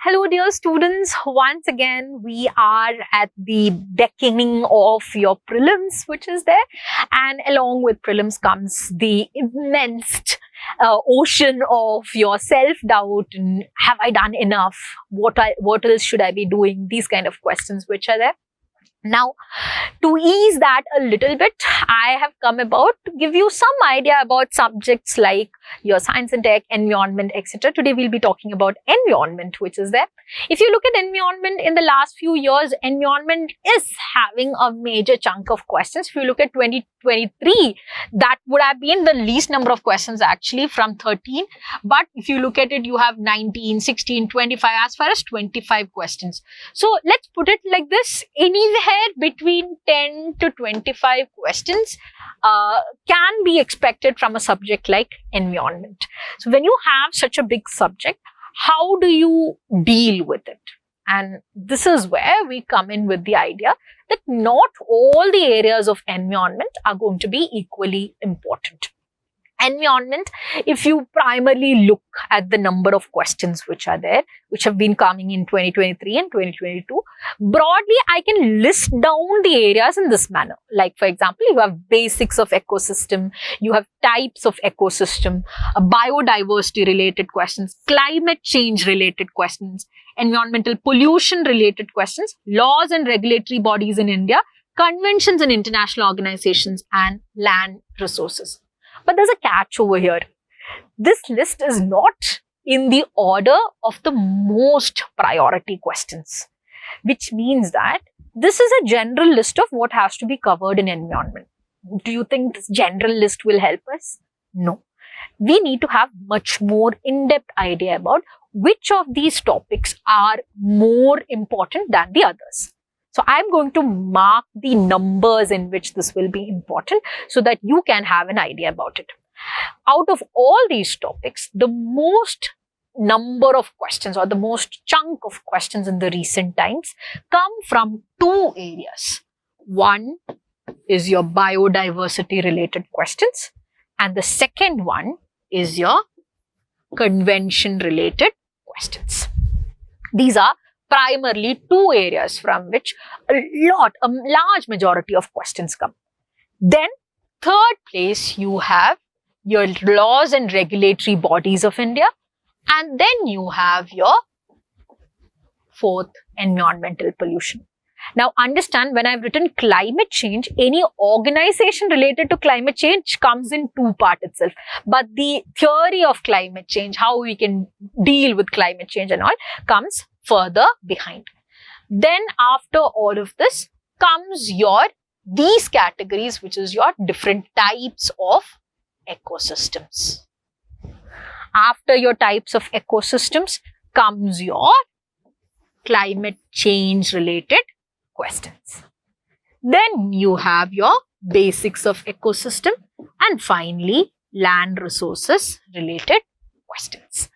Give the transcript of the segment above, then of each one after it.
Hello dear students, once again we are at the beginning of your prelims which is there, and along with prelims comes the immense ocean of your self-doubt and have I done enough, what else should I be doing, these kind of questions which are there. Now, to ease that a little bit, I have come about to give you some idea about subjects like your science and tech, environment, etc. Today we'll be talking about environment, which is there. If you look at environment in the last few years, environment is having a major chunk of questions. If you look at 2023, that would have been the least number of questions actually from 13. But if you look at it, you have 19, 16, 25, as far as 25 questions. So let's put it like this, anywhere between 10 to 25 questions can be expected from a subject like environment. So when you have such a big subject, how do you deal with it? And this is where we come in with the idea that not all the areas of environment are going to be equally important. Environment, if you primarily look at the number of questions which are there, which have been coming in 2023 and 2022, broadly, I can list down the areas in this manner. Like, for example, you have basics of ecosystem, you have types of ecosystem, biodiversity related questions, climate change related questions, environmental pollution related questions, laws and regulatory bodies in India, conventions and international organizations, and land resources. But there's a catch over here. This list is not in the order of the most priority questions, which means that this is a general list of what has to be covered in environment. Do you think this general list will help us? No. We need to have much more in-depth idea about which of these topics are more important than the others. So I'm going to mark the numbers in which this will be important so that you can have an idea about it. Out of all these topics, the most number of questions or the most chunk of questions in the recent times come from two areas. One is your biodiversity related questions, and the second one is your convention related questions. These are primarily two areas from which a large majority of questions come. Then, third place, you have your laws and regulatory bodies of India, and then you have your fourth, environmental pollution. Now, understand, when I've written climate change, any organization related to climate change comes in two parts itself. But the theory of climate change, how we can deal with climate change and all, comes further behind. Then after all of this comes these categories, which is your different types of ecosystems. After your types of ecosystems comes your climate change related questions. Then you have your basics of ecosystem, and finally land resources related questions.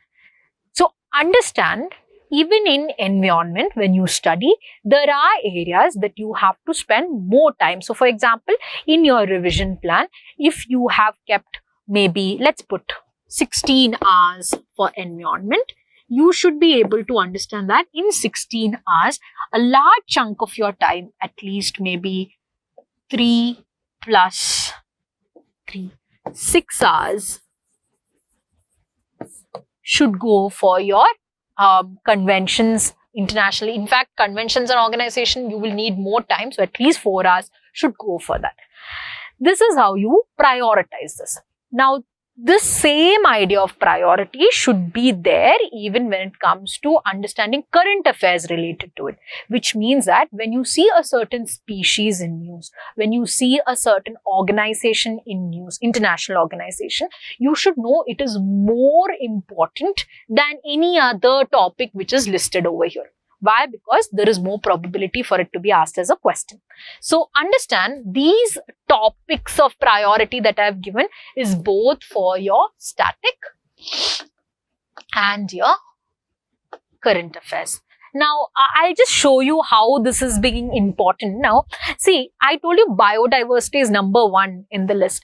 So understand, even in environment, when you study, there are areas that you have to spend more time. So for example, in your revision plan, if you have kept maybe, let's put 16 hours for environment, you should be able to understand that in 16 hours, a large chunk of your time, at least maybe 3 plus 3, 6 hours should go for your conventions internationally. In fact, conventions and organization, you will need more time. So at least 4 hours should go for that. This is how you prioritize this. Now, this same idea of priority should be there even when it comes to understanding current affairs related to it, which means that when you see a certain species in news, when you see a certain organization in news, international organization, you should know it is more important than any other topic which is listed over here. Why? Because there is more probability for it to be asked as a question. So understand, these topics of priority that I have given is both for your static and your current affairs. Now, I'll just show you how this is being important. Now, see, I told you biodiversity is number 1 in the list.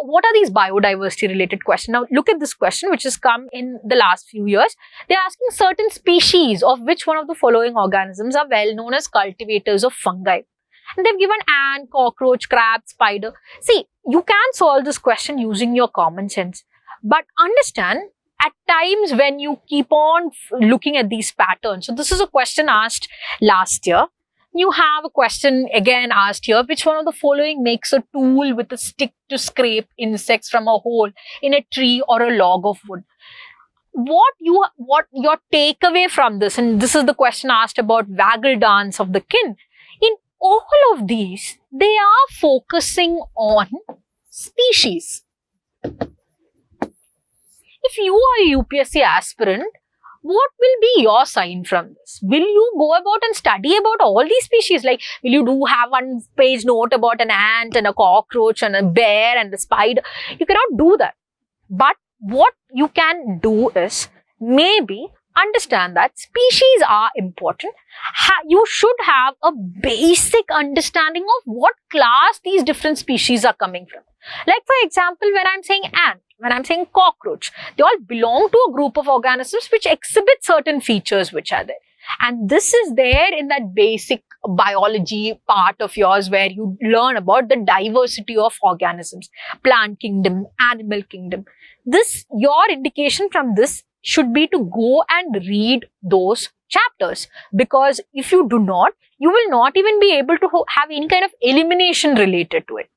What are these biodiversity related questions? Now, look at this question which has come in the last few years. They're asking certain species of which one of the following organisms are well known as cultivators of fungi. And they've given ant, cockroach, crab, spider. See, you can solve this question using your common sense. But understand, at times when you keep on looking at these patterns, so this is a question asked last year. You have a question again asked here, which one of the following makes a tool with a stick to scrape insects from a hole in a tree or a log of wood? What your takeaway from this, and this is the question asked about waggle dance of the kin. In all of these, they are focusing on species. If you are a UPSC aspirant, what will be your sign from this? Will you go about and study about all these species? Like, will you have 1-page note about an ant and a cockroach and a bear and a spider? You cannot do that. But what you can do is maybe understand that species are important. You should have a basic understanding of what class these different species are coming from. Like, for example, when I'm saying ant, when I'm saying cockroach, they all belong to a group of organisms which exhibit certain features which are there. And this is there in that basic biology part of yours where you learn about the diversity of organisms, plant kingdom, animal kingdom. Your indication from this should be to go and read those chapters, because if you do not, you will not even be able to have any kind of elimination related to it.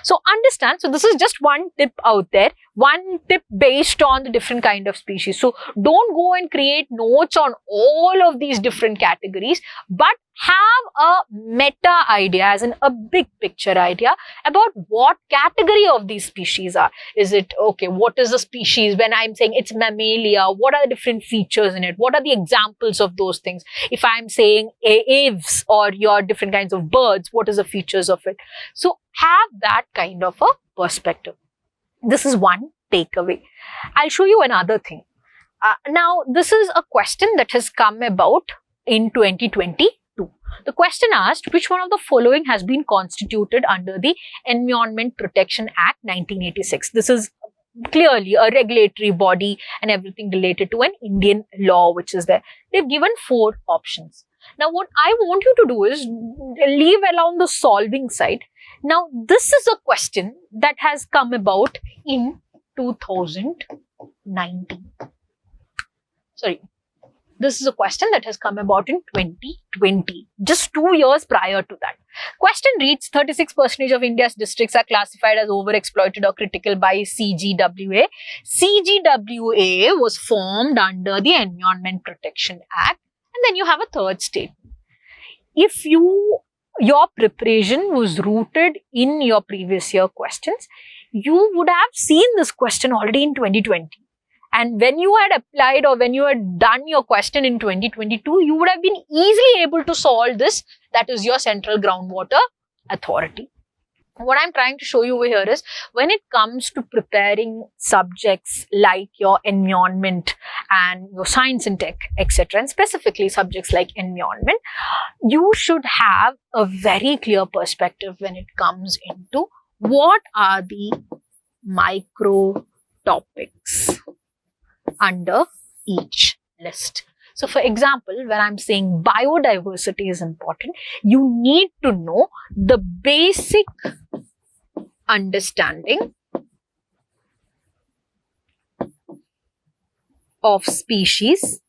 So understand, so this is just one tip out there, one tip based on the different kind of species. So don't go and create notes on all of these different categories, but have a meta idea, as in a big picture idea about what category of these species are. Is it, okay, what is the species? When I'm saying it's mammalia, what are the different features in it? What are the examples of those things? If I'm saying aves or your different kinds of birds, what is the features of it? So have that kind of a perspective. This is one takeaway. I'll show you another thing. Now, this is a question that has come about in 2022. The question asked, which one of the following has been constituted under the Environment Protection Act 1986? This is clearly a regulatory body and everything related to an Indian law which is there. They've given 4 options. Now, what I want you to do is leave along the solving side. Now, this is a question that has come about in 2019. Sorry. This is a question that has come about in 2020, just 2 years prior to that. Question reads, 36% of India's districts are classified as overexploited or critical by CGWA. CGWA was formed under the Environment Protection Act. And then you have a third statement. If your preparation was rooted in your previous year questions, you would have seen this question already in 2020. And when you had applied or when you had done your question in 2022, you would have been easily able to solve this. That is your Central Groundwater Authority. What I'm trying to show you over here is, when it comes to preparing subjects like your environment and your science and tech, etc., and specifically subjects like environment, you should have a very clear perspective when it comes into what are the micro topics under each list. So, for example, when I'm saying biodiversity is important, you need to know the basic understanding of species.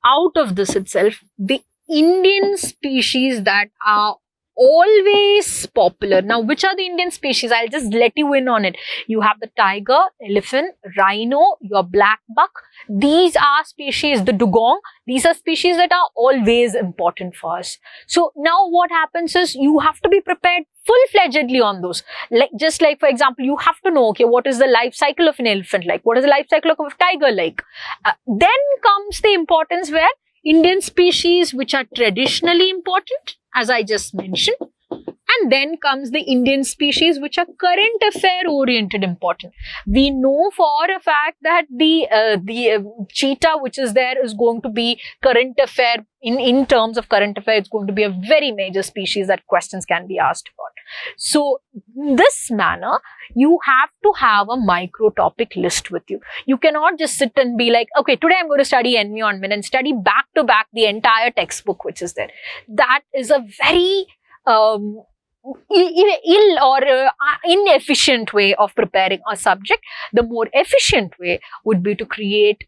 Out of this itself, the Indian species that are always popular. Now, which are the Indian species? I'll just let you in on it. You have the tiger, elephant, rhino, your black buck. These are species, the dugong. These are species that are always important for us. So now what happens is, you have to be prepared full-fledgedly on those. Just like, for example, you have to know, okay, what is the life cycle of an elephant like? What is the life cycle of a tiger like? Then comes the importance where Indian species which are traditionally important, as I just mentioned, and And then comes the Indian species, which are current affair oriented important. We know for a fact that the cheetah, which is there, is going to be current affair. In terms of current affair, it's going to be a very major species that questions can be asked about. So, this manner, you have to have a micro topic list with you. You cannot just sit and be like, okay, today I'm going to study environment and study back to back the entire textbook which is there. That is a very inefficient way of preparing a subject. The more efficient way would be to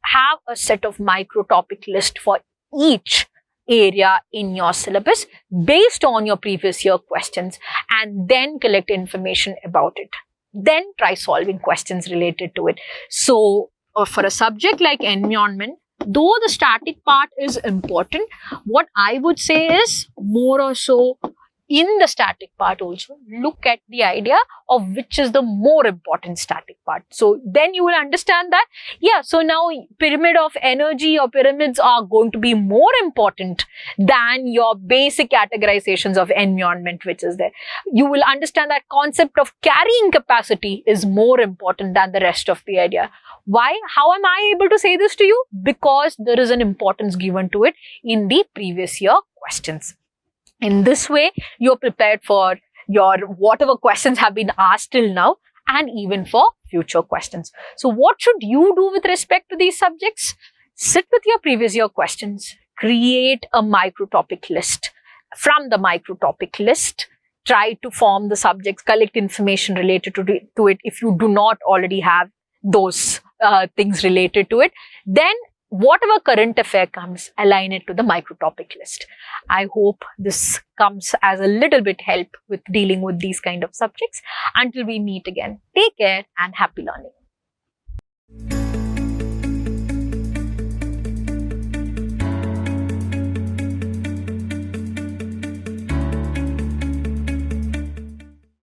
have a set of micro topic list for each area in your syllabus based on your previous year questions, and then collect information about it. Then try solving questions related to it. So, for a subject like environment, though the static part is important, what I would say is more or so in the static part also, look at the idea of which is the more important static part. So then you will understand that, yeah, so now pyramid of energy or pyramids are going to be more important than your basic categorizations of environment which is there. You will understand that concept of carrying capacity is more important than the rest of the idea. Why? How am I able to say this to you? Because there is an importance given to it in the previous year questions. In this way, you're prepared for your whatever questions have been asked till now and even for future questions. So what should you do with respect to these subjects? Sit with your previous year questions, create a microtopic list. From the microtopic list, try to form the subjects, collect information related to it if you do not already have those things related to it. Then whatever current affair comes, align it to the microtopic list. I hope this comes as a little bit help with dealing with these kind of subjects. Until we meet again, take care and happy learning.